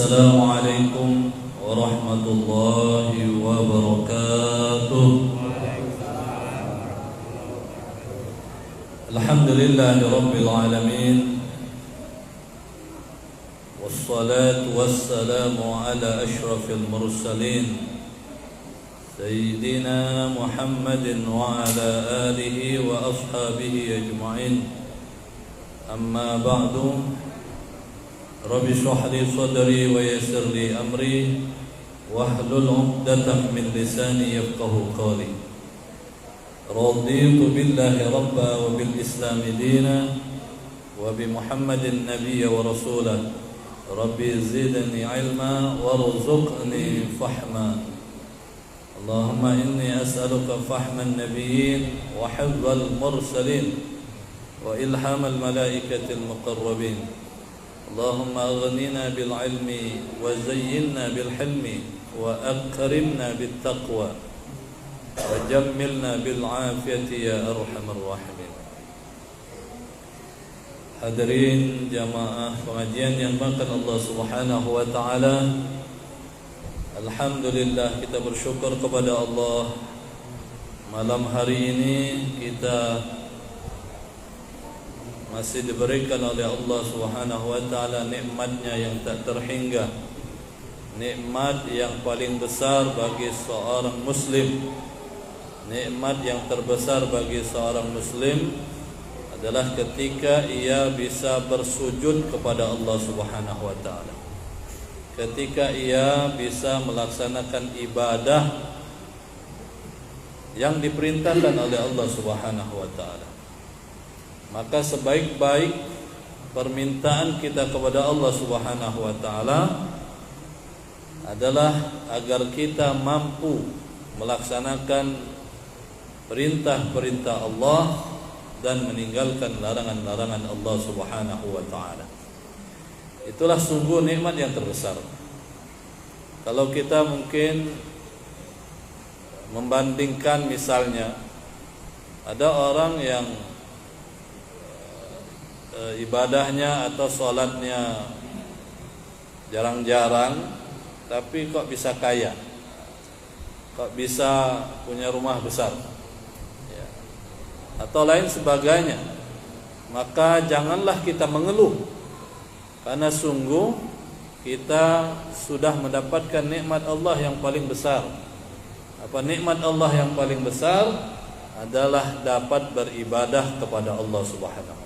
Assalamualaikum warahmatullahi wabarakatuh. Alhamdulillahi rabbil alamin. Wassalatu wassalamu ala ashrafil mursalin Sayyidina Muhammadin wa ala alihi wa ashabihi ajma'in. Amma ba'du. Rabbi shrah li sadri wa yassir li amri wahlul 'uqdatam min lisani yafqahu qawli. Raditu billahi rabba wa bil islami dina wa bi Muhammadin nabiyya wa rasulah. Rabbi zidni ilma warzuqni fahma. Allahumma inni as'aluka fahman nabiyyin wa hifdzal mursalin wa ilhamal malaikatil muqarrabin. Allahumma aghnina bil ilmi wa zayyinna bil hilmi wa akrimna bit taqwa wa jammilna bil afiyati ya arhamar rahimin. Hadirin jamaah pengajian yang dimuliakan Allah Subhanahu wa taala. Alhamdulillah, kita bersyukur kepada Allah. Malam hari ini kita masih diberikan oleh Allah Subhanahu wa taala nikmatnya yang tak terhingga. Nikmat yang paling besar bagi seorang muslim. Nikmat yang terbesar bagi seorang muslim adalah ketika ia bisa bersujud kepada Allah Subhanahu wa taala. Ketika ia bisa melaksanakan ibadah yang diperintahkan oleh Allah Subhanahu wa taala. Maka sebaik-baik permintaan kita kepada Allah Subhanahu wa taala adalah agar kita mampu melaksanakan perintah-perintah Allah dan meninggalkan larangan-larangan Allah Subhanahu wa taala. Itulah sungguh nikmat yang terbesar. Kalau kita mungkin membandingkan, misalnya ada orang yang ibadahnya atau sholatnya jarang-jarang, tapi kok bisa kaya, kok bisa punya rumah besar, ya, atau lain sebagainya, maka janganlah kita mengeluh, karena sungguh kita sudah mendapatkan nikmat Allah yang paling besar. Apa nikmat Allah yang paling besar? Adalah dapat beribadah kepada Allah Subhanahu wa taala.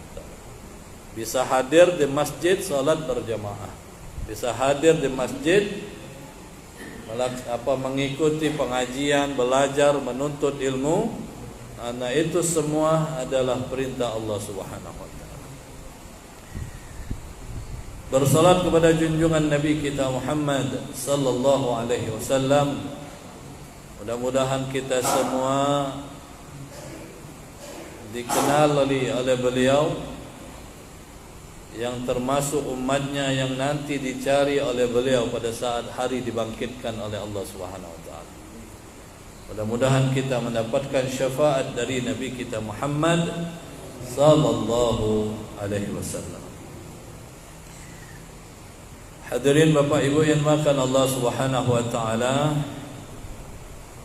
Bisa hadir di masjid salat berjamaah, bisa hadir di masjid mengikuti pengajian, belajar, menuntut ilmu. Karena itu semua adalah perintah Allah Subhanahu wa taala. Bersalat kepada junjungan Nabi kita Muhammad sallallahu alaihi wasallam. Mudah-mudahan kita semua dikenal oleh beliau, yang termasuk umatnya yang nanti dicari oleh beliau pada saat hari dibangkitkan oleh Allah Subhanahu wa taala. Mudah-mudahan kita mendapatkan syafaat dari Nabi kita Muhammad sallallahu alaihi wasallam. Hadirin Bapak Ibu yang dimuliakan Allah Subhanahu wa taala,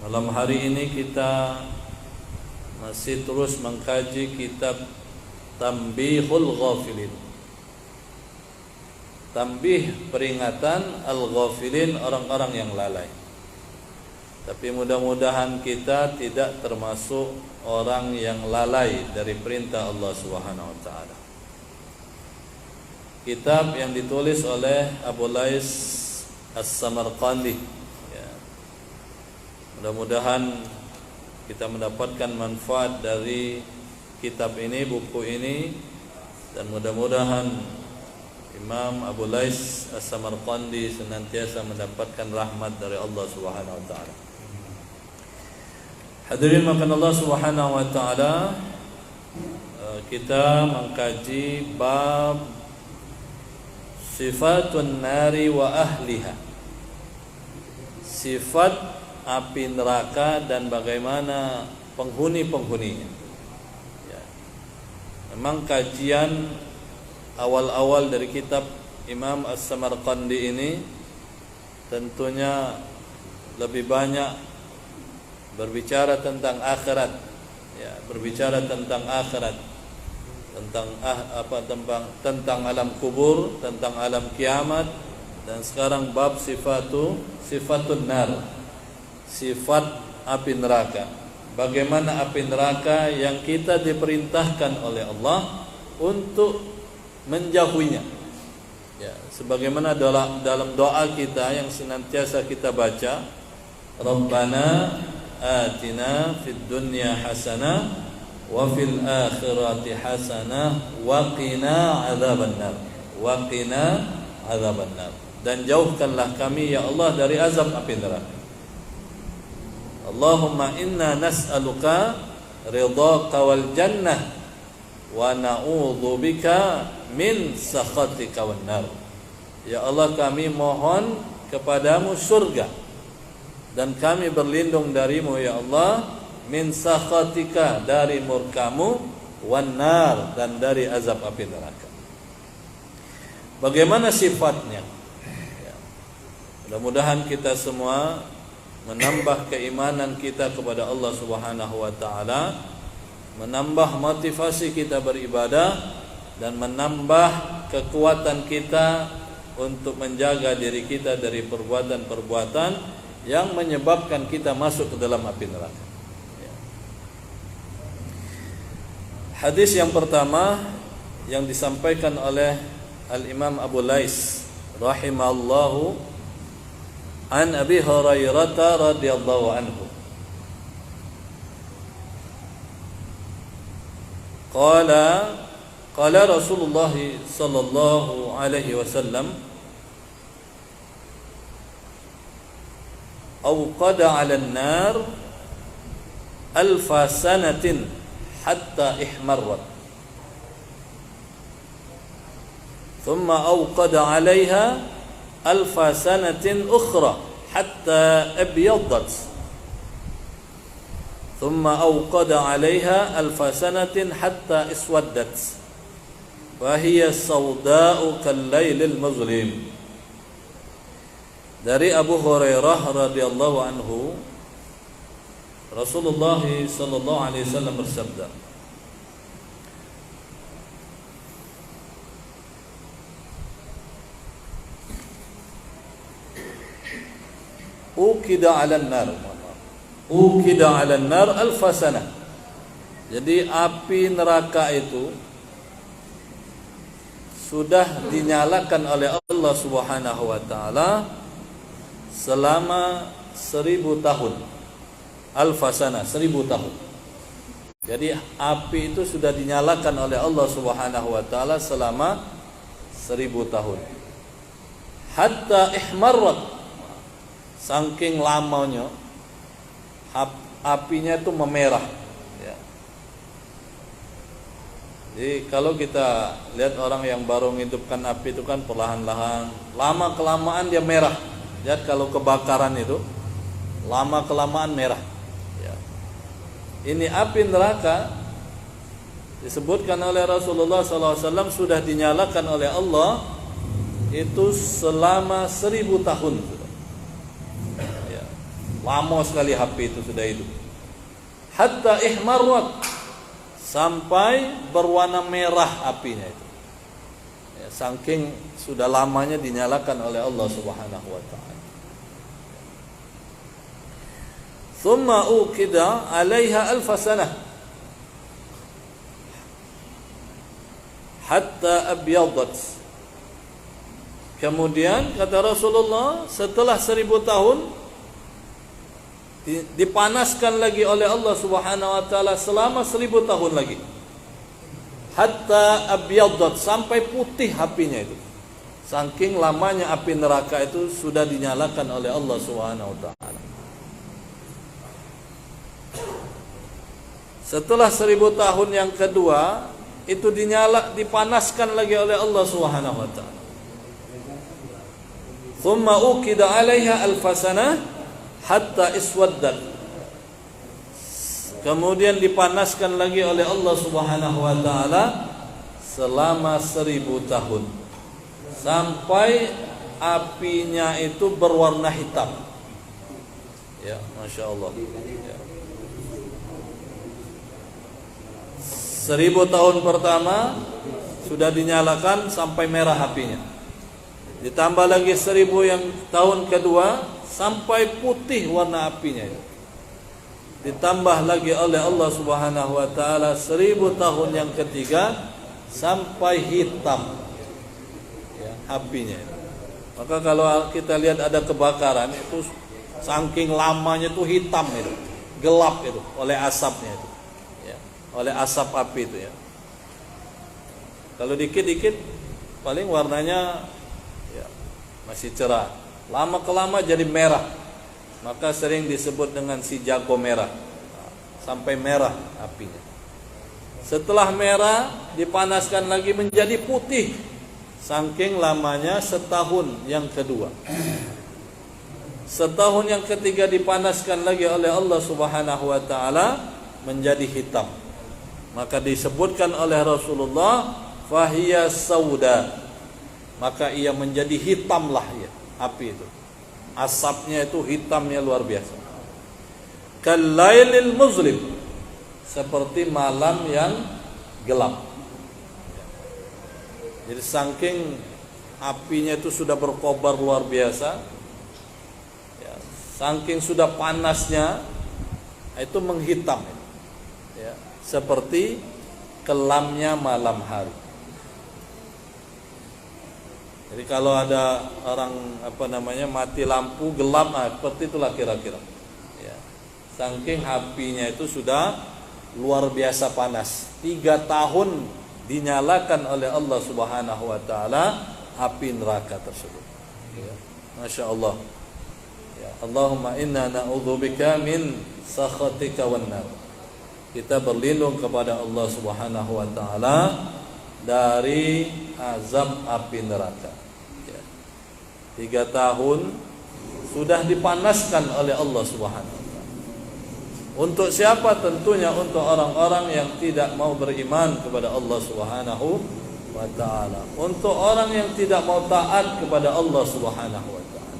malam hari ini kita masih terus mengkaji kitab Tanbihul Ghafilin. Tanbih, peringatan, al-ghafilin, orang-orang yang lalai. Tapi mudah-mudahan kita tidak termasuk orang yang lalai dari perintah Allah Subhanahu wa taala. Kitab yang ditulis oleh Abu Lais As-Samarqandi, ya. Mudah-mudahan kita mendapatkan manfaat dari kitab ini, buku ini, dan mudah-mudahan Imam Abu Lais As-Samarqandi senantiasa mendapatkan rahmat dari Allah Subhanahu wa taala. Hadirin makan Allah Subhanahu wa taala, kita mengkaji bab sifatun nari wa ahliha. Sifat api neraka dan bagaimana penghuni-penghuninya. Ya. Memang kajian awal-awal dari kitab Imam As-Samarqandi ini tentunya lebih banyak berbicara tentang akhirat, ya, berbicara tentang akhirat, tentang alam kubur, tentang alam kiamat, dan sekarang bab sifatun nar, sifat api neraka. Bagaimana api neraka yang kita diperintahkan oleh Allah untuk menjauhinya. Ya, sebagaimana dalam doa kita yang senantiasa kita baca, Rabbana atina fid dunya hasanah wa fil akhirati hasanah wa qina adzabannar. Wa qina adzabannar. Dan jauhkanlah kami ya Allah dari azab api neraka. Allahumma inna nas'aluka ridhaka wal jannah wa na'udzu bika min sakhatika wan nar. Ya Allah, kami mohon kepadamu surga, dan kami berlindung darimu ya Allah min sakhatika, dari murkamu, wan nar, dan dari azab api neraka. Bagaimana sifatnya? Ya. Mudah-mudahan kita semua menambah keimanan kita kepada Allah Subhanahu wa taala, menambah motivasi kita beribadah, dan menambah kekuatan kita untuk menjaga diri kita dari perbuatan-perbuatan yang menyebabkan kita masuk ke dalam api neraka. Ya. Hadis yang pertama yang disampaikan oleh Al-Imam Abu Lais rahimallahu an Abi Hurairah radhiyallahu anhu. Qala Rasulullah sallallahu alaihi wasallam, awqada 'ala an-nar alfa sanatin hatta ihmarrat, thumma awqada 'alayha alfa sanatin ukhra hatta abyadat, thumma awqada 'alayha alfa sanatin hatta iswaddat, fa hiya sawda'u kal-lailil mazlim. Dari Abu Hurairah radhiyallahu anhu, Rasulullah sallallahu alaihi wasallam bersabda, Ukida 'alan nar alfa sanah. Jadi api neraka itu sudah dinyalakan oleh Allah Subhanahu wa taala selama 1000 tahun. Alfa sanah, 1000 tahun. Jadi api itu sudah dinyalakan oleh Allah Subhanahu wa taala selama 1000 tahun. Hatta ihmarrat, saking lamanya apinya itu memerah, ya. Jadi kalau kita lihat orang yang baru menghidupkan api itu kan perlahan-lahan, lama kelamaan dia merah. Lihat kalau kebakaran itu lama kelamaan merah, ya. Ini api neraka disebutkan oleh Rasulullah SAW sudah dinyalakan oleh Allah itu selama 1000 tahun. Lama sekali api itu sudah hidup. Hatta ihmarrat, sampai berwarna merah apinya itu. Ya, saking sudah lamanya dinyalakan oleh Allah Subhanahu wa taala. Thumma uqida 'alaiha alf sanah hatta abyadat. Kemudian kata Rasulullah, setelah 1000 tahun dipanaskan lagi oleh Allah Subhanahu wa taala selama 1000 tahun lagi. Hatta abyadat, sampai putih apinya itu. Saking lamanya api neraka itu sudah dinyalakan oleh Allah Subhanahu wa taala. Setelah 1000 tahun yang kedua itu dipanaskan lagi oleh Allah Subhanahu wa taala. Thumma uqida 'alaiha alfasanah hatta iswaddat. Kemudian dipanaskan lagi oleh Allah Subhanahu wa taala selama 1000 tahun, sampai apinya itu berwarna hitam. Ya, Masya Allah. Ya. 1000 tahun pertama sudah dinyalakan sampai merah apinya. Ditambah lagi 1000 yang tahun kedua sampai putih warna apinya itu. Ditambah lagi oleh Allah Subhanahu wa taala 1000 tahun yang ketiga sampai hitam ya, apinya itu. Maka kalau kita lihat ada kebakaran itu saking lamanya itu hitam itu, gelap itu oleh asapnya itu. Ya, oleh asap api itu ya. Kalau dikit-dikit paling warnanya ya, masih cerah. Lama kelama jadi merah. Maka sering disebut dengan si jago merah. Sampai merah apinya. Setelah merah dipanaskan lagi menjadi putih. Saking lamanya setahun yang kedua. Setahun yang ketiga dipanaskan lagi oleh Allah Subhanahu wa taala menjadi hitam. Maka disebutkan oleh Rasulullah fahiya sauda. Maka ia menjadi hitamlah ya api itu. Asapnya itu hitamnya luar biasa. Kalailil muzlim, seperti malam yang gelap. Jadi saking apinya itu sudah berkobar luar biasa ya, saking sudah panasnya itu menghitam ya, seperti kelamnya malam hari. Jadi kalau ada orang mati lampu gelap, seperti itulah kira-kira. Ya. Saking apinya itu sudah luar biasa panas. 3 tahun dinyalakan oleh Allah Subhanahu wa taala api neraka tersebut. Ya. Masya Allah. Ya. Allahumma inna na'udzubika min sakhatika wan nar. Kita berlindung kepada Allah Subhanahu wa taala dari azab api neraka. 3 tahun sudah dipanaskan oleh Allah Subhanahu wa taala. Untuk siapa? Tentunya untuk orang-orang yang tidak mau beriman kepada Allah Subhanahu wa taala. Untuk orang yang tidak mau taat kepada Allah Subhanahu wa taala.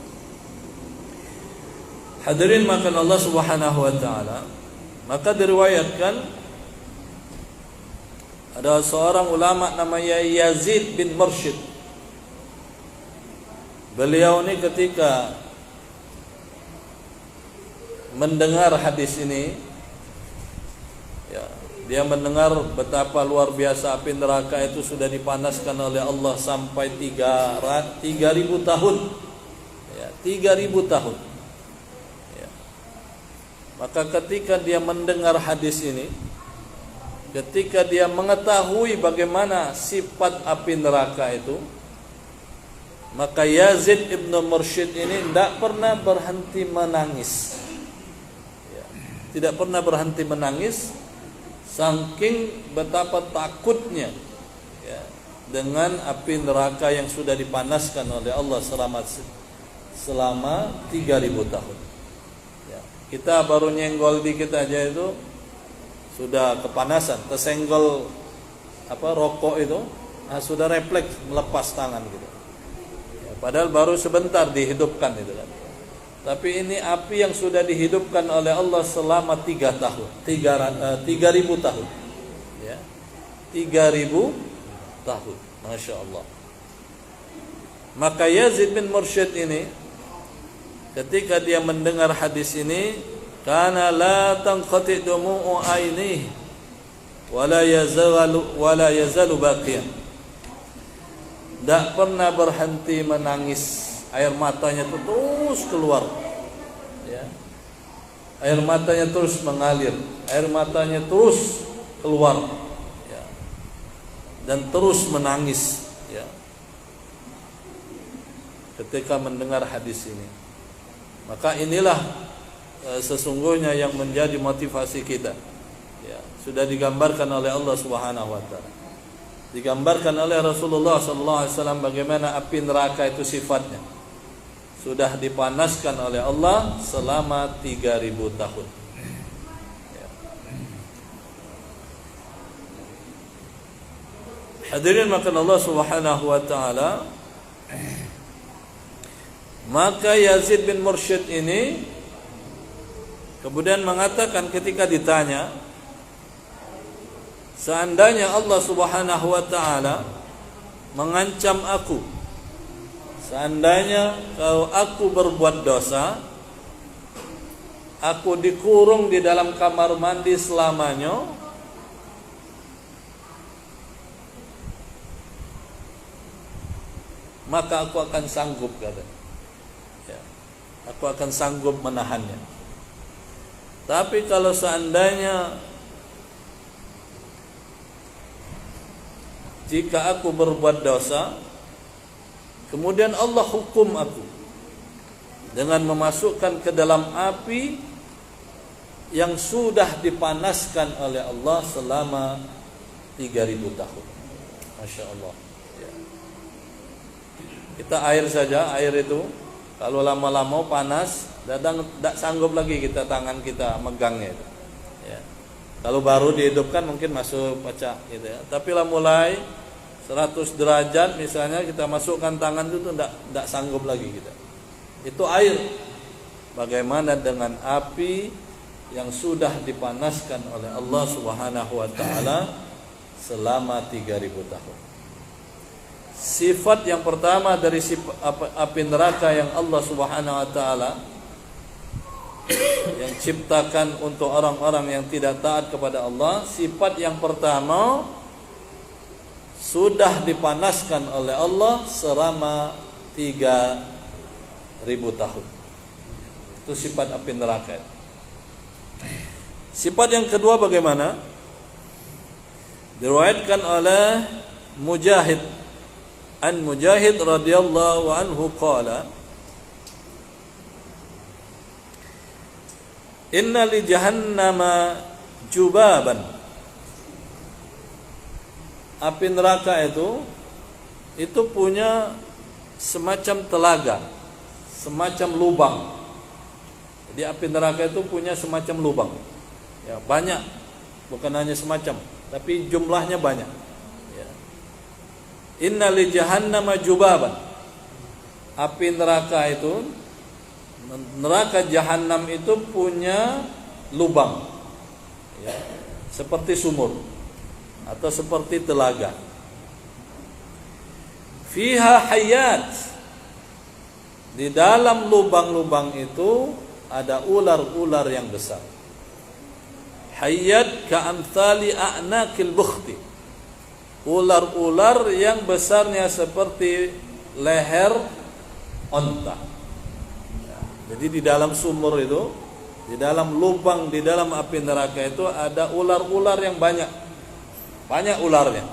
Hadirin makan Allah Subhanahu wa taala, maka diriwayatkan ada seorang ulama namanya Yazid bin Mursyid. Beliau ini ketika mendengar hadis ini ya, dia mendengar betapa luar biasa api neraka itu sudah dipanaskan oleh Allah sampai 3.000 tahun ya, 3.000 tahun ya. Maka ketika dia mendengar hadis ini, ketika dia mengetahui bagaimana sifat api neraka itu, maka Yazid ibn Mursyid ini tidak pernah berhenti menangis ya, tidak pernah berhenti menangis saking betapa takutnya ya, dengan api neraka yang sudah dipanaskan oleh Allah selama 3.000 tahun ya. Kita baru nyenggol dikit aja itu sudah kepanasan, tersenggol rokok itu sudah refleks melepas tangan gitu. Padahal baru sebentar dihidupkan itu kan. Tapi ini api yang sudah dihidupkan oleh Allah selama 3 tahun, 3.000 tahun. Ya. 3.000 tahun. Masya Allah. Maka Yazid bin Mursyid ini ketika dia mendengar hadis ini, kana la tanqati dumu'u ainihi wala yazalu baqiyan. Tidak pernah berhenti menangis, air matanya itu terus keluar ya. Air matanya terus mengalir, air matanya terus keluar ya. Dan terus menangis ya, ketika mendengar hadis ini. Maka inilah sesungguhnya yang menjadi motivasi kita ya. Sudah digambarkan oleh Allah Subhanahu wa taala, digambarkan oleh Rasulullah SAW bagaimana api neraka itu sifatnya. Sudah dipanaskan oleh Allah selama 3.000 tahun ya. Hadirin makan Allah Subhanahu wa ta'ala, Maka Yazid bin Mursyid ini kemudian mengatakan ketika ditanya, seandainya Allah Subhanahu wa taala mengancam aku, seandainya kalau aku berbuat dosa, aku dikurung di dalam kamar mandi selamanya, maka aku akan sanggup, kata. Ya, aku akan sanggup menahannya. Tapi kalau seandainya jika aku berbuat dosa, kemudian Allah hukum aku dengan memasukkan ke dalam api yang sudah dipanaskan oleh Allah selama 3.000 tahun. Masya Allah. Ya. Kita air saja, air itu kalau lama-lama panas, kadang tidak sanggup lagi kita tangan kita megangnya itu. Ya. Kalau baru dihidupkan mungkin masuk pecah gitu ya. Tapi lah mulai 100 derajat misalnya kita masukkan tangan itu tidak sanggup lagi kita. Itu air. Bagaimana dengan api yang sudah dipanaskan oleh Allah Subhanahu wa taala selama 3.000 tahun. Sifat yang pertama dari api neraka yang Allah Subhanahu wa taala yang ciptakan untuk orang-orang yang tidak taat kepada Allah, sifat yang pertama sudah dipanaskan oleh Allah selama 3.000 tahun. Itu sifat api neraka. Sifat yang kedua bagaimana? Diriwayatkan oleh Mujahid, an Mujahid radhiyallahu anhu qala, inna li jahannama jubaban. Api neraka itu punya semacam telaga, semacam lubang. Jadi api neraka itu punya semacam lubang. Ya, banyak, bukan hanya semacam, tapi jumlahnya banyak. Ya. Inna li jahannama jubaban. Api neraka itu, neraka jahanam itu punya lubang, ya, seperti sumur atau seperti telaga. Fiha hayat. Di dalam lubang-lubang itu ada ular-ular yang besar. Hayat ka'amthali a'naqil bukhti. Ular-ular yang besarnya seperti leher onta. Jadi di dalam sumur itu, di dalam lubang, di dalam api neraka itu ada ular-ular yang banyak. Banyak ularnya.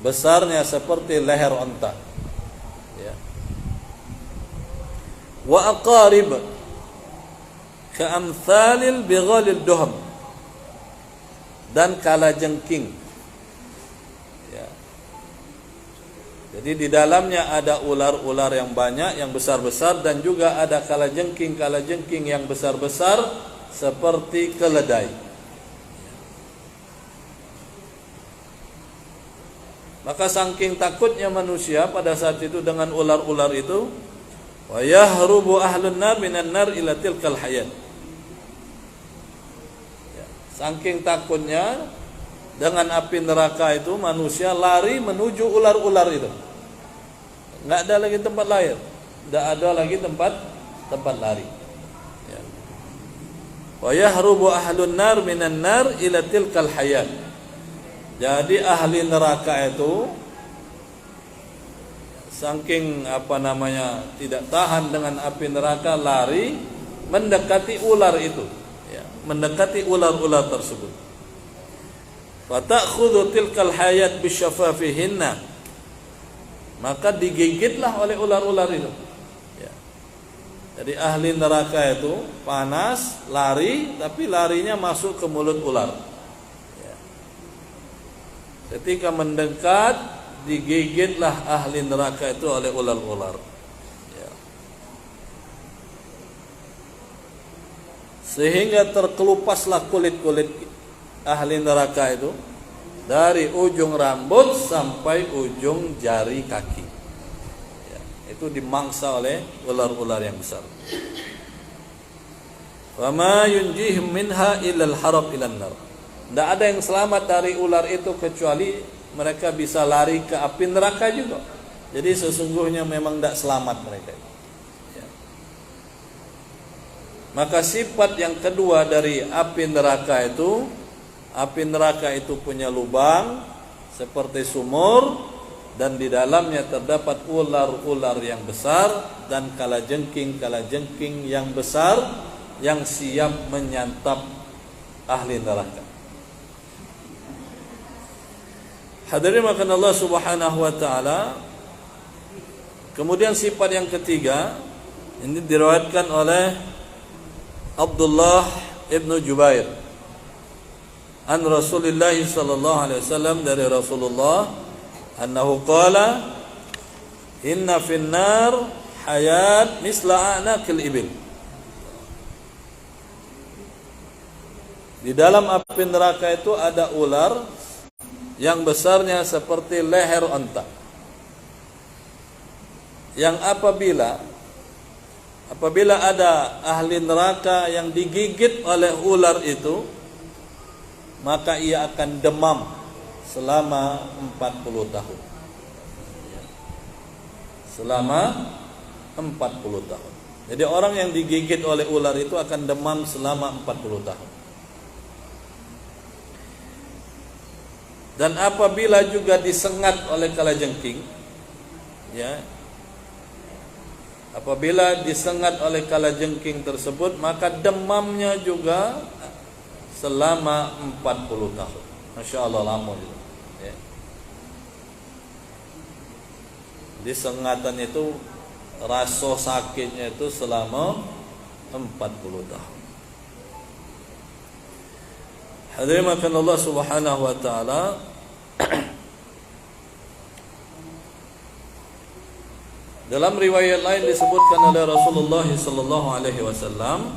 Besarnya seperti leher onta. Ya. Wa aqarib ka'amthalil bighalil duham. Dan kalajengking. Ya. Jadi di dalamnya ada ular-ular yang banyak, yang besar-besar, dan juga ada kalajengking yang besar-besar seperti keledai. Maka saking takutnya manusia pada saat itu dengan ular-ular itu, wa yahrubu ahlun nar minan nar ila tilkal hayat. Saking takutnya dengan api neraka itu, manusia lari menuju ular-ular itu. Enggak ada lagi tempat lain, enggak ada lagi tempat lari. Ya. Wa yahrubu ahlun nar minan nar ila tilkal hayat. Jadi ahli neraka itu saking tidak tahan dengan api neraka, lari mendekati ular itu, ya, mendekati ular-ular tersebut. Wa ta'khudhu tilkal hayat bisyafafihinna. Maka digigitlah oleh ular-ular itu. Ya. Jadi ahli neraka itu panas, lari, tapi larinya masuk ke mulut ular. Ya. Ketika mendekat, digigitlah ahli neraka itu oleh ular-ular. Ya. Sehingga terkelupaslah kulit-kulit ahli neraka itu dari ujung rambut sampai ujung jari kaki. Ya, itu dimangsa oleh ular-ular yang besar. Wa ma yunjihim minha illa al-harab ila an-nar. Tidak ada yang selamat dari ular itu kecuali mereka bisa lari ke api neraka juga. Jadi sesungguhnya memang tidak selamat mereka. Ya. Maka sifat yang kedua dari api neraka itu punya lubang seperti sumur, dan di dalamnya terdapat ular-ular yang besar dan kalajengking yang besar yang siap menyantap ahli neraka. Hadirin makan Allah Subhanahu wa taala. Kemudian sifat yang ketiga ini diriwayatkan oleh Abdullah ibnu Jubair an Rasulullah sallallahu alaihi wasallam, dari Rasulullah annahu qala inna fin nar hayat misla anaqil ibil. Di dalam api neraka itu ada ular yang besarnya seperti leher onta, yang apabila ada ahli neraka yang digigit oleh ular itu, maka ia akan demam selama 40 tahun. Selama 40 tahun. Jadi orang yang digigit oleh ular itu akan demam selama 40 tahun. Dan apabila juga disengat oleh kalajengking, ya, apabila disengat oleh kalajengking tersebut, maka demamnya juga selama 40 tahun. Masya Allah, lama gitu. Ya. Disengatan itu rasa sakitnya itu selama 40 tahun. Hadirin makan Allah Subhanahu wa taala. Dalam riwayat lain disebutkan oleh Rasulullah sallallahu alaihi wasallam,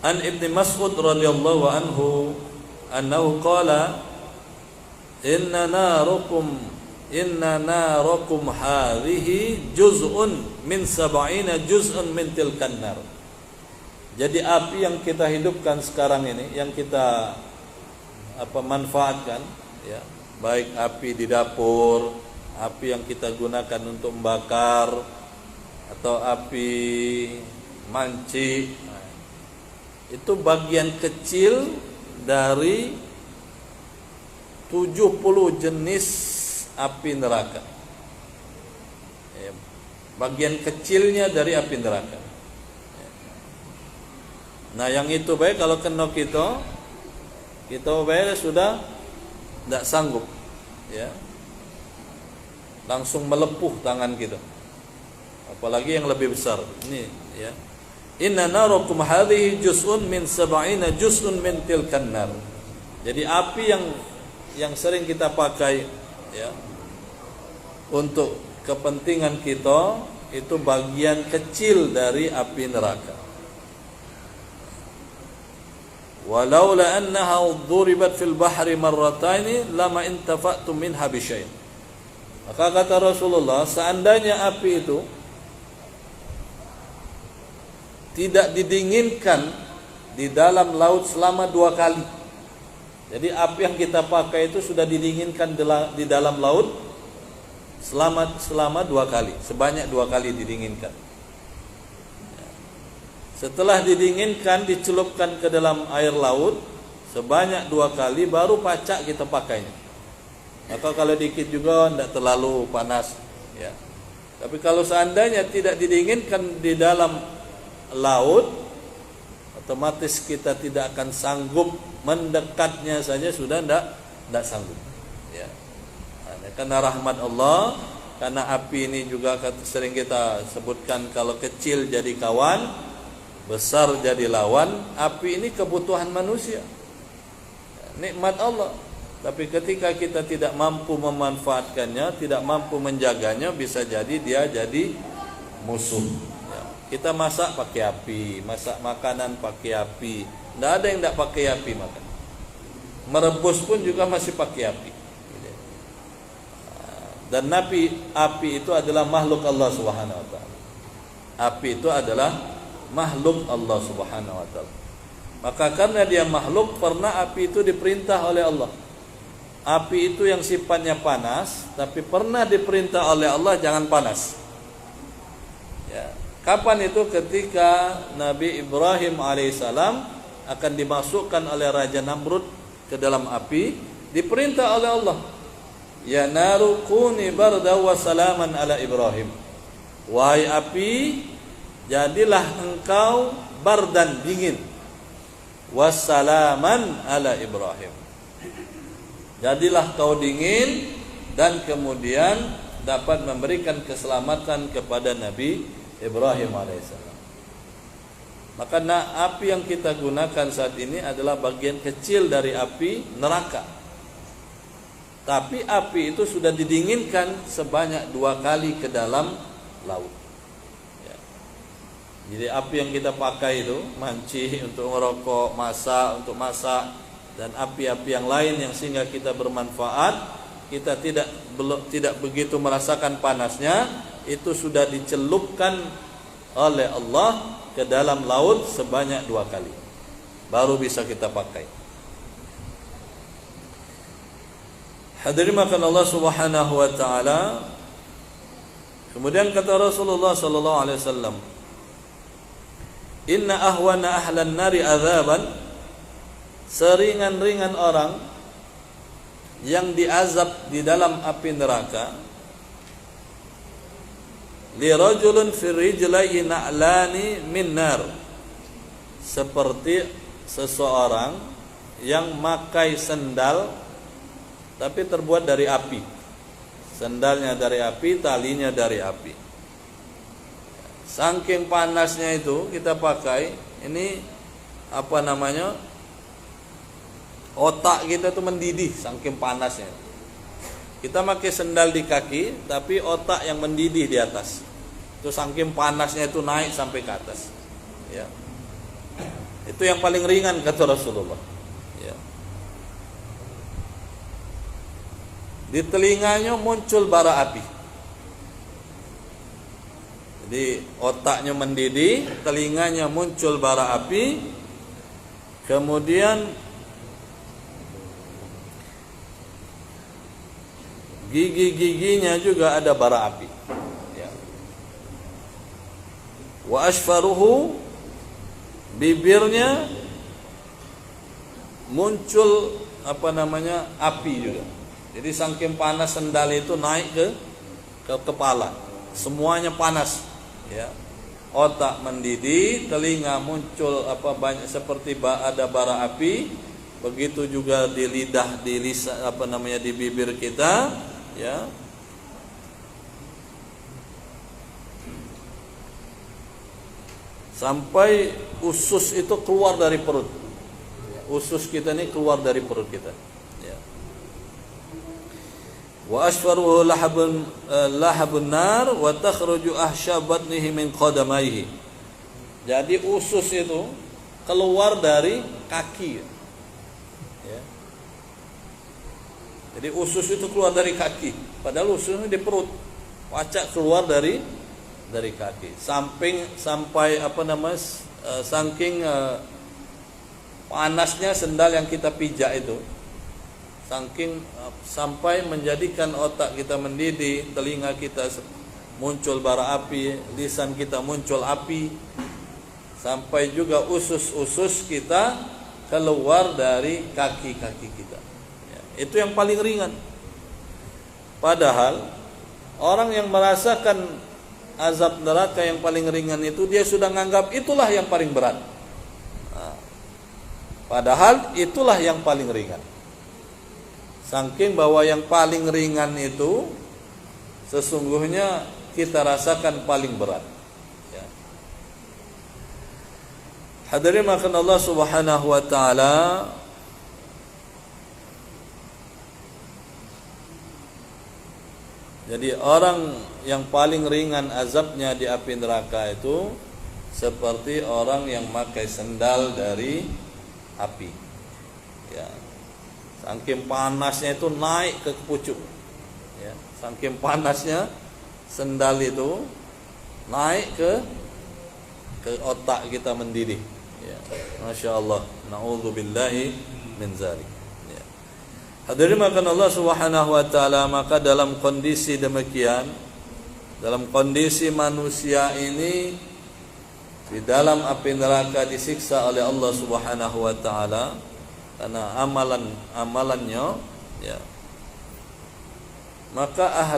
an Ibnu Mas'ud radhiyallahu anhu annahu qala inna narakum hadhihi juz'un min 70 juz'un min tilkan nar. Jadi api yang kita hidupkan sekarang ini, yang kita manfaatkan, ya, baik api di dapur, api yang kita gunakan untuk membakar, atau api manci, itu bagian kecil dari 70 jenis api neraka. Ya, bagian kecilnya dari api neraka. Nah, yang itu baik kalau kena kita baik sudah tidak sanggup, ya, langsung melepuh tangan kita. Apalagi yang lebih besar. Ini, ya. Inna narakum hadhihi juz'un min 70 juz'un min tilkan nar. Jadi api yang sering kita pakai, ya, untuk kepentingan kita itu bagian kecil dari api neraka. Walaula annaha duribat fil bahri marrataini lama intafa'tum minha bisyai'. Maka kata Rasulullah, seandainya api itu tidak didinginkan di dalam laut selama 2 kali. Jadi api yang kita pakai itu sudah didinginkan di dalam laut selama 2 kali, sebanyak 2 kali didinginkan. Setelah didinginkan, dicelupkan ke dalam air laut sebanyak 2 kali, baru pacak kita pakainya. Maka kalau dikit juga tidak terlalu panas, ya. Tapi kalau seandainya tidak didinginkan di dalam laut, otomatis kita tidak akan sanggup, mendekatnya saja sudah tidak sanggup, ya. Nah, karena rahmat Allah, karena api ini juga sering kita sebutkan, kalau kecil jadi kawan, besar jadi lawan. Api ini kebutuhan manusia, nikmat Allah. Tapi ketika kita tidak mampu memanfaatkannya, tidak mampu menjaganya, bisa jadi dia jadi musuh, ya. Kita masak pakai api, masak makanan pakai api. Tidak ada yang tidak pakai api makan. Merebus pun juga masih pakai api. Dan api itu adalah makhluk Allah Subhanahu wa taala. Api itu adalah makhluk Allah Subhanahu wa taala. Maka karena dia makhluk, pernah api itu diperintah oleh Allah. Api itu yang sifatnya panas, tapi pernah diperintah oleh Allah jangan panas. Ya. Kapan itu? Ketika Nabi Ibrahim alaihissalam akan dimasukkan oleh Raja Namrud ke dalam api, diperintah oleh Allah, ya naru kuni barda wa salaman ala Ibrahim. Wahai api, jadilah engkau bardan, dingin, wassalaman ala Ibrahim. Jadilah kau dingin dan kemudian dapat memberikan keselamatan kepada Nabi Ibrahim alaihissalam. Maka api yang kita gunakan saat ini adalah bagian kecil dari api neraka. Tapi api itu sudah didinginkan sebanyak 2 kali ke dalam laut. Ya. Jadi api yang kita pakai itu, manci untuk merokok, untuk masak, dan api-api yang lain yang sehingga kita bermanfaat, kita tidak begitu merasakan panasnya, itu sudah dicelupkan oleh Allah ke dalam laut sebanyak 2 kali, baru bisa kita pakai. Hadirin makan Allah Subhanahu wa taala. Kemudian kata Rasulullah sallallahu alaihi wasallam, "Inna ahwana ahlan nari adzaban." Seringan-ringan orang yang diazab di dalam api neraka, li rajulun fi rijlaihi na'lani min nar, seperti seseorang yang memakai sendal tapi terbuat dari api. Sendalnya dari api, talinya dari api. Saking panasnya itu kita pakai, ini otak kita tuh mendidih saking panasnya. Kita pakai sendal di kaki, tapi otak yang mendidih di atas. Itu saking panasnya itu naik sampai ke atas. Ya. Itu yang paling ringan kata Rasulullah. Ya. Di telinganya muncul bara api. Jadi otaknya mendidih, telinganya muncul bara api, kemudian gigi-giginya juga ada bara api. Ya. Wa ashfaruhu, bibirnya muncul api juga. Jadi saking panas sendal itu naik ke kepala. Semuanya panas. Ya. Otak mendidih, telinga muncul banyak seperti ada bara api. Begitu juga di lidah, di bibir kita. Ya, sampai usus itu keluar dari perut. Usus kita ini keluar dari perut kita. Ya. Wa ashfaruhu lahabun nar wa takhruju ahsyabatnihi min qadamaihi. Jadi usus itu keluar dari kaki. Ya. Jadi usus itu keluar dari kaki, padahal ususnya di perut. Wacak keluar dari kaki. Sampai saking panasnya sendal yang kita pijak itu. Sampai menjadikan otak kita mendidih, telinga kita muncul bara api, lisan kita muncul api, sampai juga usus-usus kita keluar dari kaki-kaki kita. Itu yang paling ringan. Padahal orang yang merasakan azab neraka yang paling ringan itu, dia sudah menganggap itulah yang paling berat. Padahal itulah yang paling ringan. Saking bahwa yang paling ringan itu sesungguhnya kita rasakan paling berat. Ya. Hadirin makan Allah Subhanahu wa taala. Jadi orang yang paling ringan azabnya di api neraka itu seperti orang yang memakai sendal dari api. Ya. Saking panasnya itu naik ke pucuk. Ya, saking panasnya sendal itu naik ke otak kita mendidih. Ya, Masya Allah. Na'udzubillahi min zalik. Ya. Hadirin makan Allah Subhanahu wa taala, maka dalam kondisi demikian, dalam kondisi manusia ini di dalam api neraka disiksa oleh Allah Subhanahu wa taala karena amalannya, ya. Maka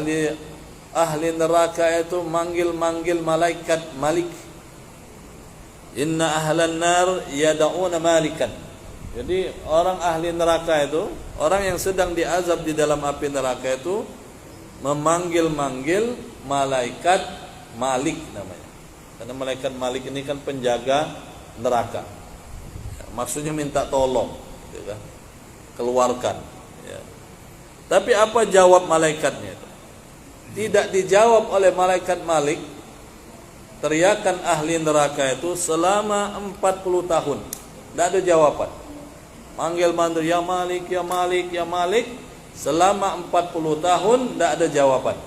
ahli neraka itu manggil malaikat Malik. Inna ahlan nar yad'una malikan. Jadi orang ahli neraka itu, orang yang sedang diazab di dalam api neraka itu memanggil malaikat Malik namanya. Karena malaikat Malik ini kan penjaga neraka. Ya, maksudnya minta tolong, gitu kan? Keluarkan. Ya. Tapi apa jawab malaikatnya itu? Tidak dijawab oleh malaikat Malik. Teriakan ahli neraka itu selama 40 tahun. Tidak ada jawaban. Manggil ya Malik, ya Malik, ya Malik. Selama 40 tahun tidak ada jawaban.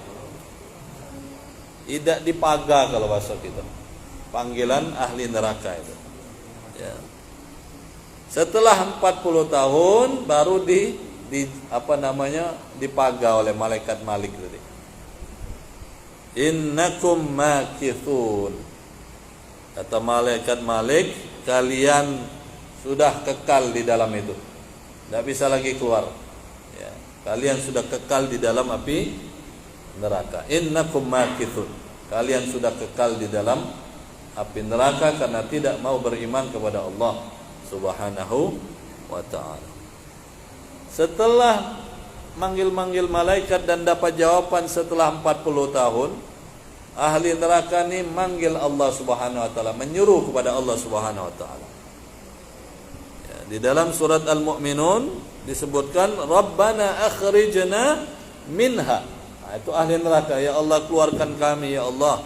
Tidak dipaga kalau bahasa kita. Panggilan ahli neraka itu. Ya. Setelah 40 tahun baru dipaga oleh malaikat Malik tadi. Innakum makithun. Kata malaikat Malik, kalian sudah kekal di dalam itu. Tidak bisa lagi keluar. Ya, kalian sudah kekal di dalam api neraka. Innakum makithun. Kalian sudah kekal di dalam api neraka karena tidak mau beriman kepada Allah Subhanahu wa ta'ala. Setelah manggil malaikat dan dapat jawaban setelah 40 tahun, ahli neraka ini manggil Allah Subhanahu wa ta'ala, menyuruh kepada Allah Subhanahu wa ta'ala. Ya, di dalam surat Al-Mu'minun disebutkan Rabbana akhrijna minha. Nah, itu ahli neraka, ya Allah keluarkan kami, ya Allah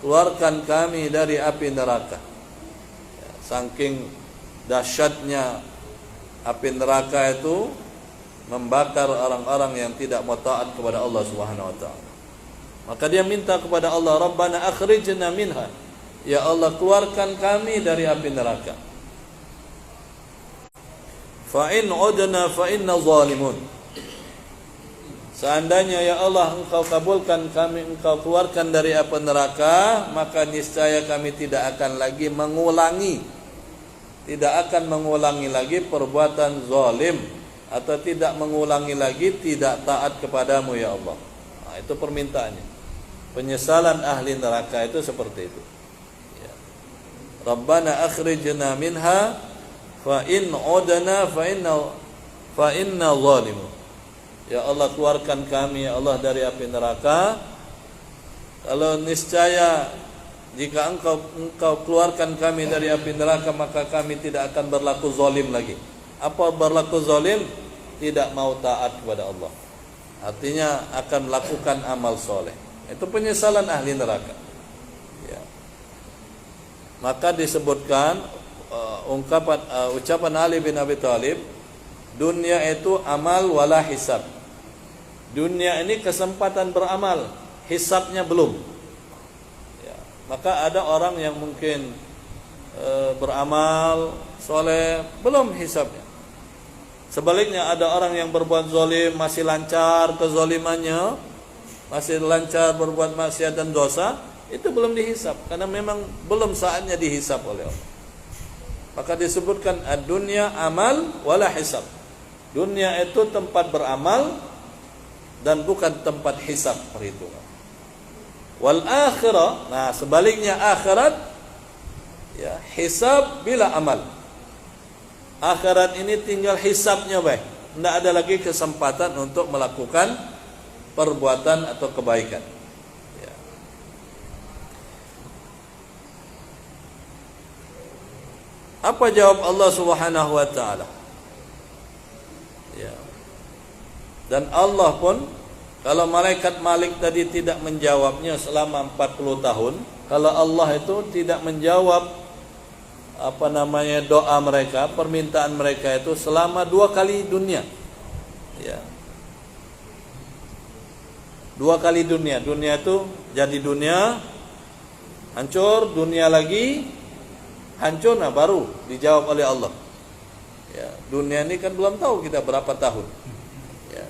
keluarkan kami dari api neraka. Ya, saking dahsyatnya api neraka itu membakar orang-orang yang tidak mau taat kepada Allah Subhanahu wa taala. Maka dia minta kepada Allah, Rabbana akhrijna minha. Ya Allah keluarkan kami dari api neraka. Fa in udna fa inna zalimun. Seandainya ya Allah engkau kabulkan kami, engkau keluarkan dari api neraka, maka niscaya kami tidak akan lagi mengulangi lagi perbuatan zalim, atau tidak mengulangi lagi tidak taat kepadamu ya Allah. Nah, itu permintaannya. Penyesalan ahli neraka itu seperti itu. Ya. Rabbana akhrijna minha fa in udna fa inna zalimun. Ya Allah keluarkan kami ya Allah dari api neraka. Kalau niscaya jika engkau keluarkan kami dari api neraka, maka kami tidak akan berlaku zalim lagi. Apa berlaku zalim? Tidak mau taat kepada Allah. Artinya akan melakukan amal soleh. Itu penyesalan ahli neraka. Ya. Maka disebutkan ucapan Ali bin Abi Thalib, dunia itu amal wala hisab. Dunia ini kesempatan beramal, hisabnya belum. Ya. Maka ada orang yang mungkin beramal soleh belum hisabnya. Sebaliknya ada orang yang berbuat zalim masih lancar kezalimannya, masih lancar berbuat maksiat dan dosa, itu belum dihisab karena memang belum saatnya dihisab oleh Allah. Maka disebutkan ad-dunya amal wala hisab. Dunia itu tempat beramal dan bukan tempat hisab perhitungan. Wal akhirah, nah sebaliknya akhirat ya hisab bila amal. Akhirat ini tinggal hisabnya baik. Tidak ada lagi kesempatan untuk melakukan perbuatan atau kebaikan. Ya. Apa jawab Allah Subhanahu wa taala? Ya. Dan Allah pun, kalau malaikat Malik tadi tidak menjawabnya selama 40 tahun, kalau Allah itu tidak menjawab doa mereka, permintaan mereka itu selama 2 kali dunia. Ya. 2 kali dunia. Dunia itu jadi dunia, hancur, dunia lagi, hancur, nah baru dijawab oleh Allah. Ya, dunia ini kan belum tahu kita berapa tahun. Ya.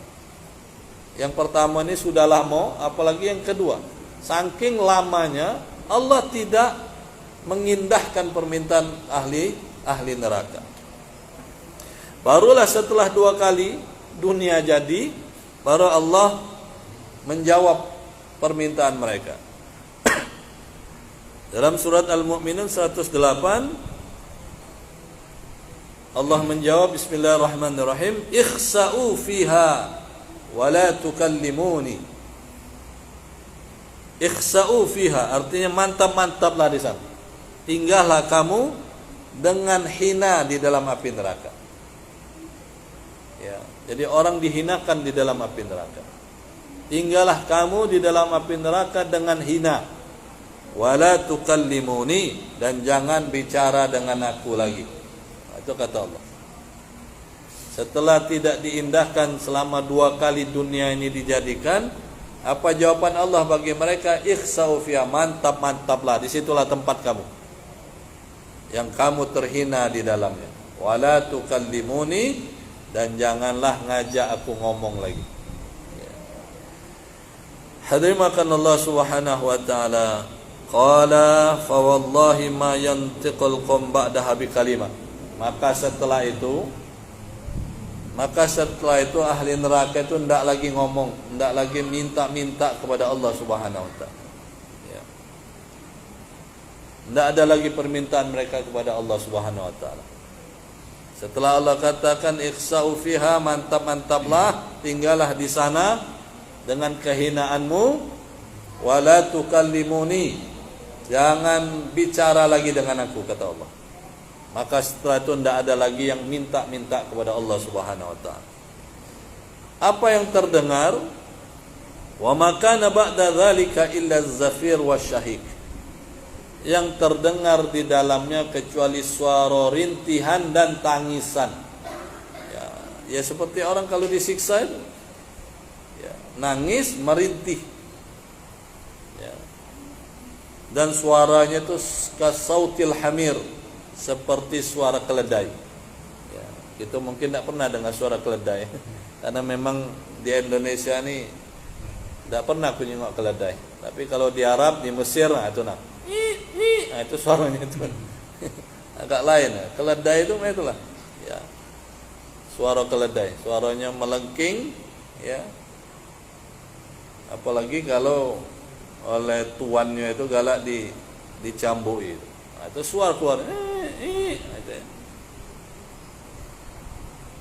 Yang pertama ini sudah lama, apalagi yang kedua. Saking lamanya Allah tidak mengindahkan permintaan ahli neraka. Barulah setelah 2 kali dunia jadi, baru Allah menjawab permintaan mereka. Dalam surat Al-Mu'minun 108 Allah menjawab, bismillahirrahmanirrahim, ikhsa'u fiha wa la tukallimuni. Ikhsa'u fiha artinya mantap-mantaplah di sana. Tinggallah kamu dengan hina di dalam api neraka. Ya, jadi orang dihinakan di dalam api neraka. Tinggallah kamu di dalam api neraka dengan hina. Wala tukallimuni, dan jangan bicara dengan aku lagi. Itu kata Allah. Setelah tidak diindahkan selama 2 kali dunia ini dijadikan, apa jawaban Allah bagi mereka? Ikhsa'u fiha, mantap-mantaplah, disitulah tempat kamu, yang kamu terhina di dalamnya. Wala tukallimuni, dan janganlah ngajak aku ngomong lagi. Hadirin makan Allah Subhanahu wa taala. Qala fa wallahi ma yantiqul qom ba'daha bi kalimah. Maka setelah itu ahli neraka itu tidak lagi ngomong, tidak lagi minta-minta kepada Allah Subhanahu wa taala. Ya. Tidak ada lagi permintaan mereka kepada Allah Subhanahu wa taala. Setelah Allah katakan ikhsa'u fiha, mantap-mantaplah, tinggallah di sana dengan kehinaanmu, wala tukallimuni, jangan bicara lagi dengan aku, kata Allah. Maka setelah itu tidak ada lagi yang minta-minta kepada Allah Subhanahu wa taala. Apa yang terdengar? Wa makana ba'da dzalika illa az-zafir wasyahik. Yang terdengar di dalamnya kecuali suara rintihan dan tangisan. Ya seperti orang kalau disiksa itu, ya, nangis, merintih. Ya. Dan suaranya itu kasautil hamir, seperti suara keledai. Ya, kita mungkin tidak pernah dengar suara keledai, karena memang di Indonesia ini tidak pernah aku nengok keledai. Tapi kalau di Arab, di Mesir, itu itu suaranya itu agak lain. Keledai itu itulah, ya, suara keledai, suaranya melengking, ya. Apalagi kalau oleh tuannya itu galak dicambuk itu. Itu suara keluar.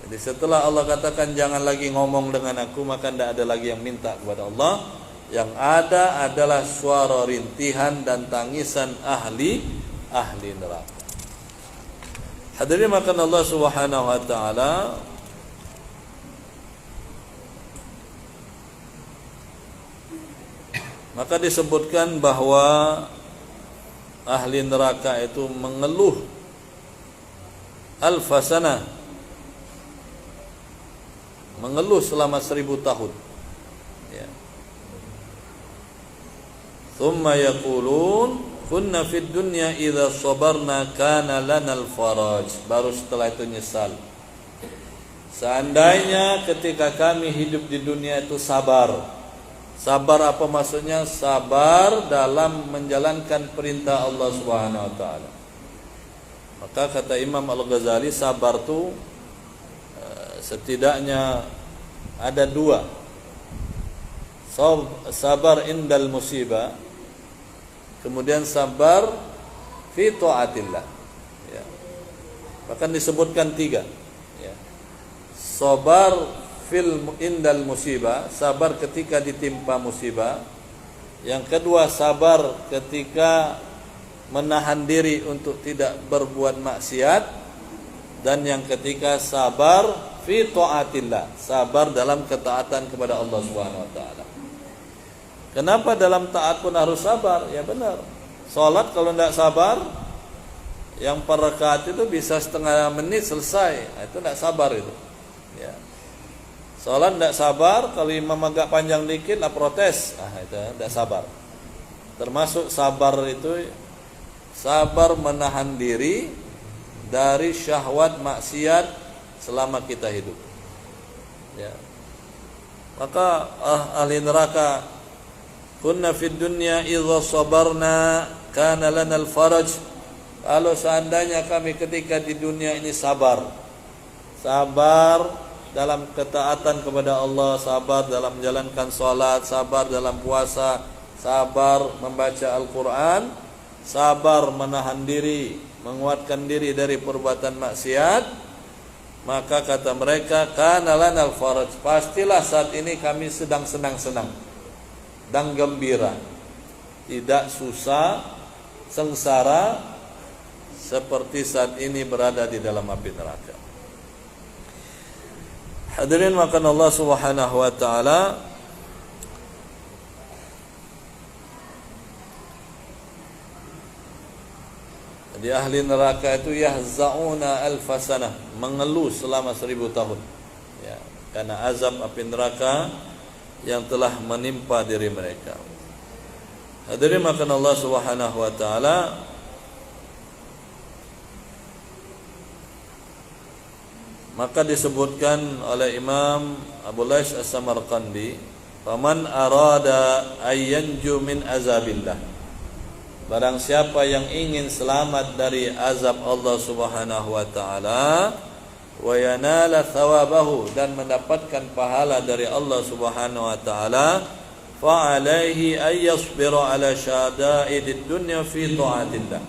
Jadi setelah Allah katakan jangan lagi ngomong dengan aku, maka tidak ada lagi yang minta kepada Allah. Yang ada adalah suara rintihan dan tangisan ahli neraka. Hadirin makan Allah Subhanahu wa taala. Maka disebutkan bahwa ahli neraka itu mengeluh alfasana, mengeluh selama 1000 tahun. Ya. Thumma yaqulun kunna fid dunya idza sabarna kana lanal faraj. Baru setelah itu nyesal. Seandainya ketika kami hidup di dunia itu sabar. Sabar apa maksudnya? Sabar dalam menjalankan perintah Allah Subhanahu wa taala. Maka kata Imam Al-Ghazali, sabar itu setidaknya ada 2. Sabar indal musibah, kemudian sabar fi taatillah. Ya. Bahkan disebutkan 3. Ya. Sabar indal musibah, sabar ketika ditimpa musibah. Yang kedua, sabar ketika menahan diri untuk tidak berbuat maksiat. Dan yang ketiga, sabar fi taatillah, sabar dalam ketaatan kepada Allah Subhanahu wa taala. Kenapa dalam taat pun harus sabar? Ya benar. Salat kalau tidak sabar, yang per rakaat itu bisa setengah menit selesai. Itu tidak sabar itu. Ya. Salat tidak sabar, kalau imam agak panjang dikit lah protes. Itu tidak sabar. Termasuk sabar itu sabar menahan diri dari syahwat maksiat selama kita hidup. Ya. Maka ahli neraka, kunna fid dunya idza sabarna kana lana al-faraj. Kalau seandainya kami ketika di dunia ini sabar dalam ketaatan kepada Allah, sabar dalam menjalankan salat, sabar dalam puasa, sabar membaca Al-Quran, sabar menahan diri, menguatkan diri dari perbuatan maksiat, maka kata mereka, kana lanal faraj, pastilah saat ini kami sedang senang-senang dan gembira, tidak susah, sengsara seperti saat ini berada di dalam api neraka. Hadirin makan Allah Subhanahu wa taala, di ahli neraka itu yahzauna alfasanah, mengeluh selama 1000 tahun. Ya, karena azab api neraka yang telah menimpa diri mereka. Hadirin makan Allah Subhanahu wa taala, maka disebutkan oleh Imam Abu Lais As-Samarqandi, "Faman arada ayyanju min azabillah." Barang siapa yang ingin selamat dari azab Allah Subhanahu wa taala, wa yanala thawabahu, dan mendapatkan pahala dari Allah Subhanahu wa taala, fa alaihi ay yasbira ala syada'idid dunya fi ta'atillah.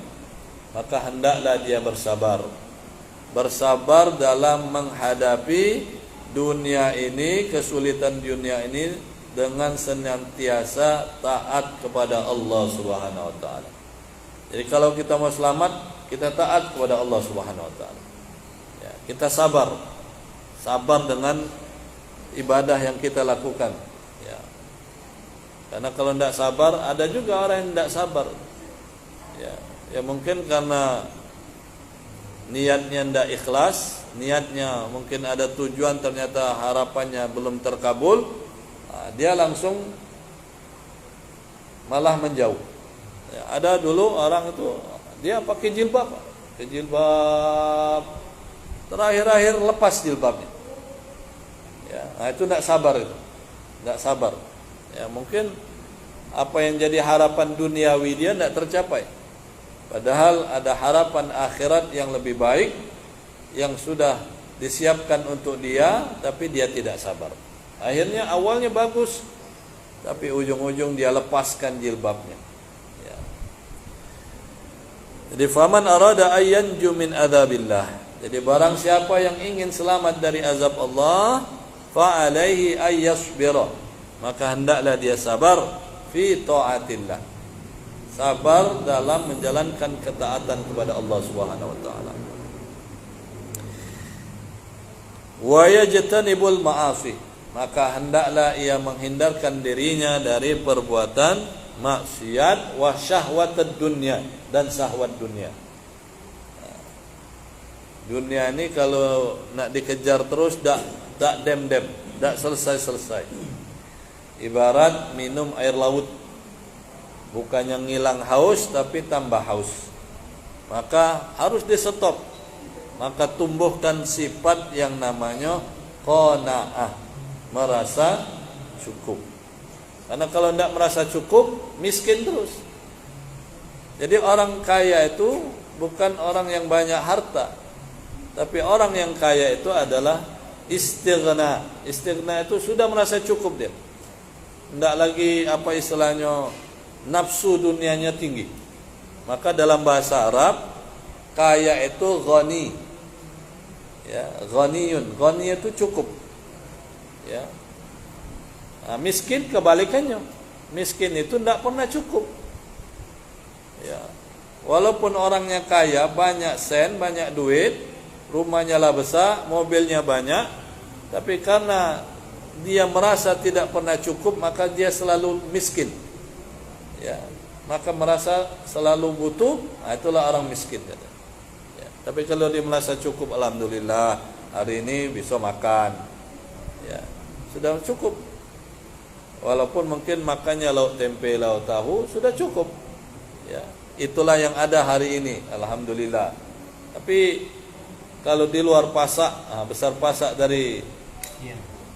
Maka hendaklah dia bersabar dalam menghadapi dunia ini, kesulitan dunia ini, dengan senantiasa taat kepada Allah Subhanahu wa taala. Jadi kalau kita mau selamat, kita taat kepada Allah Subhanahu wa taala. Ya, kita sabar dengan ibadah yang kita lakukan. Ya. Karena kalau tidak sabar, ada juga orang yang tidak sabar. Ya mungkin karena niatnya tidak ikhlas, niatnya mungkin ada tujuan, ternyata harapannya belum terkabul. Dia langsung malah menjauh. Ya, ada dulu orang itu dia pakai jilbab, terakhir-akhir lepas jilbabnya. Ya, itu tidak sabar itu, tidak sabar. Ya, mungkin apa yang jadi harapan duniawi dia tidak tercapai. Padahal ada harapan akhirat yang lebih baik yang sudah disiapkan untuk dia, tapi dia tidak sabar. Akhirnya awalnya bagus, tapi ujung-ujung dia lepaskan jilbabnya. Ya. Jadi faman arada ayyanju min adzabillah. Jadi barang siapa yang ingin selamat dari azab Allah, fa alaihi ayyasbira, maka hendaklah dia sabar fi taatillah. Sabar dalam menjalankan ketaatan kepada Allah Subhanahu wa taala. Wa yajtanibul ma'asi, maka hendaklah ia menghindarkan dirinya dari perbuatan maksiat, wa syahwatad dunya, dan syahwat dunia. Dunia ini kalau nak dikejar terus tak dem-dem, tak selesai-selesai. Ibarat minum air laut, bukannya ngilang haus tapi tambah haus. Maka harus di stop. Maka tumbuhkan sifat yang namanya qanaah, merasa cukup. Karena kalau tidak merasa cukup, miskin terus. Jadi orang kaya itu bukan orang yang banyak harta, tapi orang yang kaya itu adalah istighna. Istighna itu sudah merasa cukup dia. Tidak lagi apa istilahnya, nafsu dunianya tinggi. Maka dalam bahasa Arab, kaya itu ghani. Ya, ghaniyun. Ghani itu cukup. Ya. Nah, miskin kebalikannya. Miskin itu tidak pernah cukup. Ya. Walaupun orangnya kaya, banyak sen, banyak duit, rumahnya lah besar, mobilnya banyak, tapi karena dia merasa tidak pernah cukup, maka dia selalu miskin. Ya. Maka merasa selalu butuh, nah itulah orang miskin. Ya. Tapi kalau dia merasa cukup, alhamdulillah, hari ini bisa makan. Ya. sudah cukup. Walaupun mungkin makannya lauk tempe, lauk tahu sudah cukup. Ya, itulah yang ada hari ini, alhamdulillah. Tapi kalau di luar pasak, besar pasak dari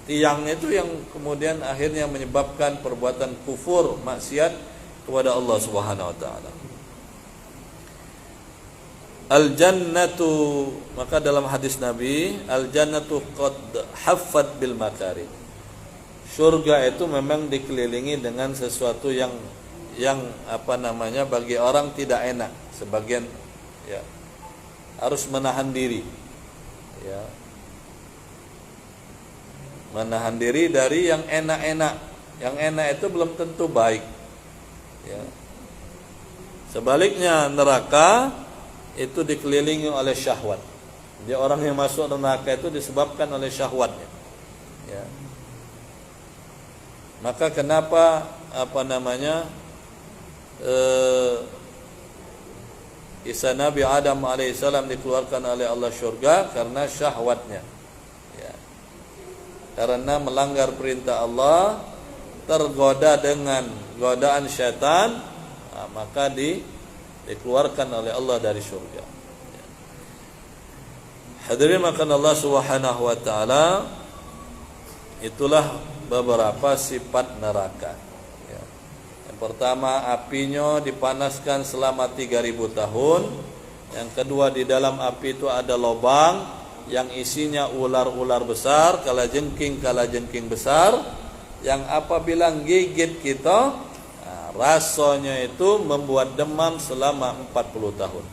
tiang itu yang kemudian akhirnya menyebabkan perbuatan kufur, maksiat kepada Allah Subhanahu wa taala. Al-jannatu, maka dalam hadis Nabi, al-jannatu qad haffat bil makarim. Surga itu memang dikelilingi dengan sesuatu yang bagi orang tidak enak. Sebagian ya harus menahan diri. Ya. Menahan diri dari yang enak-enak. Yang enak itu belum tentu baik. Ya. Sebaliknya neraka itu dikelilingi oleh syahwat. Jadi orang yang masuk neraka itu disebabkan oleh syahwatnya. Ya. Maka kenapa Isa Nabi Adam alaihissalam dikeluarkan oleh Allah syurga karena syahwatnya. Ya. Karena melanggar perintah Allah, tergoda dengan godaan syaitan, maka dikeluarkan oleh Allah dari surga. Ya. Hadirin makan Allah Subhanahu wa taala, itulah beberapa sifat neraka. Ya. Yang pertama, apinya dipanaskan selama 3.000 tahun. Yang kedua, di dalam api itu ada lubang yang isinya ular-ular besar, kalajengking besar, yang apabila gigit kita, rasanya itu membuat demam selama 40 tahun.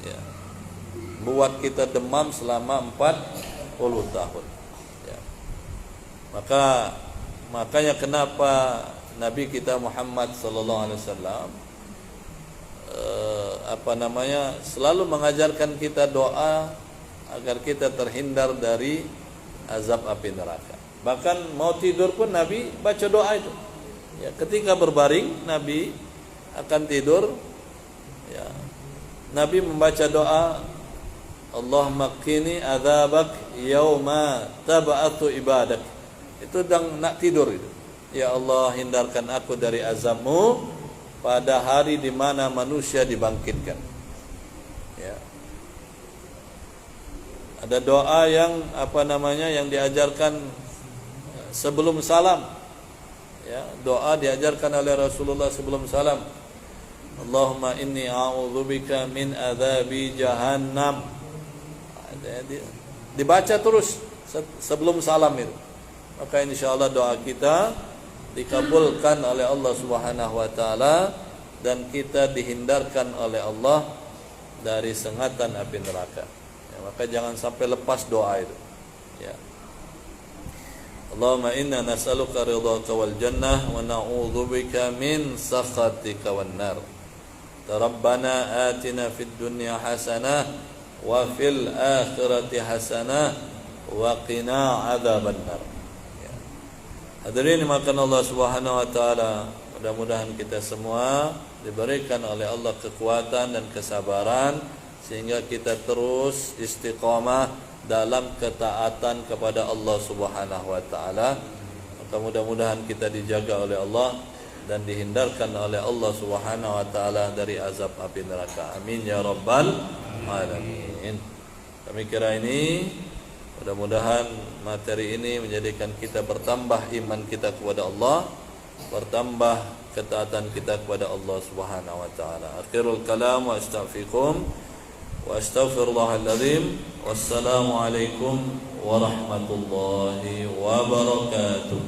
Ya. Buat kita demam selama 40 tahun. Ya. Makanya kenapa Nabi kita Muhammad sallallahu alaihi wasallam selalu mengajarkan kita doa agar kita terhindar dari azab api neraka. Bahkan mau tidur pun Nabi baca doa itu. Ya, ketika berbaring Nabi akan tidur, ya, Nabi membaca doa, Allahumma qini adzabak yauma tab'atu ibadak. Itu sedang nak tidur itu. Ya Allah, hindarkan aku dari azabmu pada hari di mana manusia dibangkitkan. Ya. Ada doa yang yang diajarkan sebelum salam. Ya, doa diajarkan oleh Rasulullah sebelum salam. Allahumma inni a'udzubika min adzabi jahannam. Dibaca terus sebelum salam itu. Maka insyaallah doa kita dikabulkan oleh Allah Subhanahu wa taala dan kita dihindarkan oleh Allah dari sengatan api neraka. Ya, maka jangan sampai lepas doa itu. Ya. Allahumma inna nas'aluka ridhaka wal jannah wa na'udzubika min sakhatika wan nar. Rabbana atina fid dunya hasanah wa fil akhirati hasanah wa qina adzabannar. Ya. Hadirin dimakan Allah Subhanahu wa taala, mudah-mudahan kita semua diberikan oleh Allah kekuatan dan kesabaran sehingga kita terus istiqamah dalam ketaatan kepada Allah Subhanahu wa taala. Maka mudah-mudahan kita dijaga oleh Allah dan dihindarkan oleh Allah Subhanahu wa taala dari azab api neraka. Amin ya rabbal alamin. Kami kira ini mudah-mudahan materi ini menjadikan kita bertambah iman kita kepada Allah, bertambah ketaatan kita kepada Allah Subhanahu wa taala. Akhirul kalam wa astaghfirukum wa astaghfirullahal azim. Wassalamu alaikum warahmatullahi wabarakatuh.